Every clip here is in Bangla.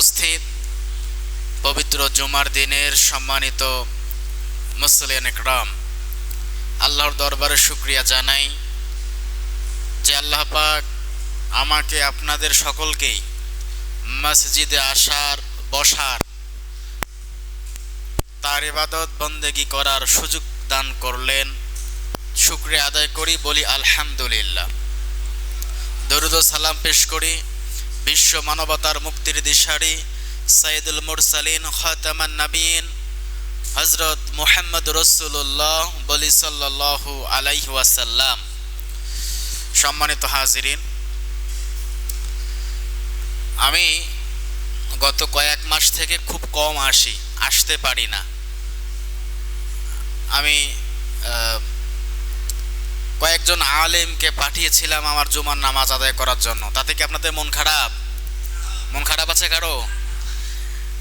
উপস্থিত পবিত্র জুমার দিনের সম্মানিত মুসলিয়ান একরাম, আল্লাহর দরবারে শুকরিয়া জানাই যে আল্লাহ পাক আমাকে আপনাদের সকলকেই মসজিদে আসার, বসার, তার ইবাদত বন্দেগী করার সুযোগ দান করলেন। শুকরিয়া আদায় করি, বলি আলহামদুলিল্লাহ। দরুদ ও সালাম পেশ করি বিশ্ব মানবতার মুক্তির দিশারি সাইয়্যিদুল মুরসালিন খাতামান নবীন হযরত মুহাম্মদ রাসূলুল্লাহ বলি সাল্লাল্লাহু আলাইহি ওয়াসাল্লাম। সম্মানিত হাজিরিন, আমি গত কয়েক মাস থেকে খুব কম আসতে পারি না। আমি কয়েকজন আলেমকে পাঠিয়েছিলাম আমার জুমার নামাজ আদায় করার জন্য। তাতে কি আপনাদের মন খারাপ আছে কারো?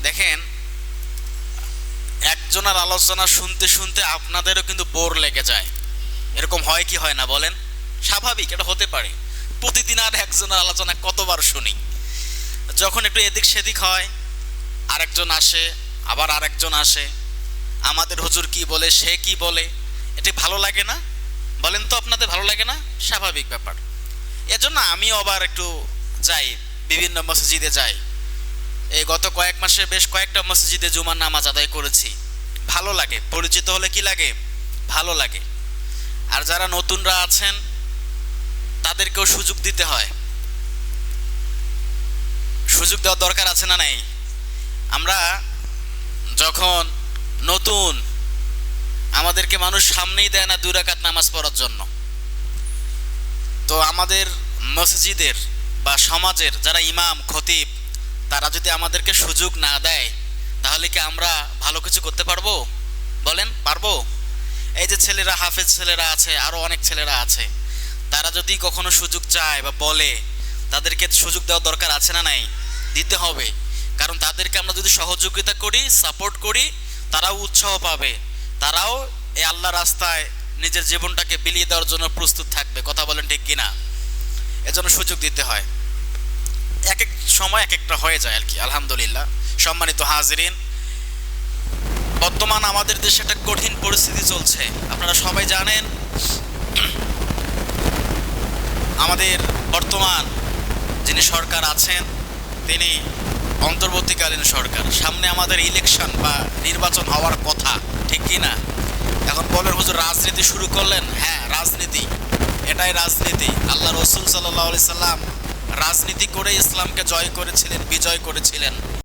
দেখেন, একজনের আলোচনা শুনতে শুনতে আপনাদেরও কিন্তু বোর লেগে যায়। এরকম হয় কি হয় না বলেন? স্বাভাবিক, এটা হতে পারে। প্রতিদিন আর একজনের আলোচনা কতবার শুনি। যখন একটু এদিক সেদিক হয়, আরেকজন আসে, আবার আরেকজন আসে, আমাদের হুজুর কি বলে, সে কি বলে, এটি ভালো লাগে না? বলেন তো, আপনাদের ভালো লাগে না? স্বাভাবিক ব্যাপার। এজন্য আমিও আবার একটু যাই, বিভিন্ন মসজিদে যাই। এই গত কয়েক মাসে বেশ কয়েকটা মসজিদে জুমার নামাজ আদায় করেছি। ভালো লাগে, পরিচিত হলে কি লাগে? ভালো লাগে। আর যারা নতুনরা আছেন তাদেরকেও সুযোগ দিতে হয়। সুযোগ দেওয়ার দরকার আছে না নাই? আমরা যখন নতুন, আমাদেরকে মানুষ সামনেই দেয় না 2 রাকাত নামাজ পড়ার জন্য। তো আমাদের মসজিদের বা সমাজের যারা ইমাম, খতিব, তারা যদি আমাদেরকে সুযোগ না দেয়, তাহলে কি আমরা ভালো কিছু করতে পারবো? বলেন, পারবো? এই যে ছেলেরা, হাফেজ ছেলেরা আছে, আরও অনেক ছেলেরা আছে, তারা যদি কখনো সুযোগ চায় বা বলে, তাদেরকে সুযোগ দেওয়ার দরকার আছে না নাই? দিতে হবে। কারণ তাদেরকে আমরা যদি সহযোগিতা করি, সাপোর্ট করি, তারাও উৎসাহ পাবে, তারাও এই আল্লাহ রাস্তায় নিজের জীবনটাকে বিলিয়ে দেওয়ার জন্য প্রস্তুত থাকবে। কথা বলেন ঠিক কিনা? এজন্য সুযোগ দিতে হয়। এক এক সময় এক একটা হয়ে যায় আর কি। আলহামদুলিল্লাহ। সম্মানিত হাজিরিন, বর্তমান আমাদের দেশে একটা কঠিন পরিস্থিতি চলছে, আপনারা সবাই জানেন। আমাদের বর্তমান যিনি সরকার আছেন, তিনি অন্তর্বর্তীকালীন সরকার। সামনে আমাদের ইলেকশন বা নির্বাচন হওয়ার কথা, ঠিক কি না? এখন বলেন, হুজুর রাজনীতি শুরু করলেন। হ্যাঁ, রাজনীতি, এটাই রাজনীতি। আল্লাহ রসুল সাল্লাল্লাহু আলাইহি সাল্লাম রাজনীতি করে ইসলামকে জয় করেছিলেন, বিজয় করেছিলেন।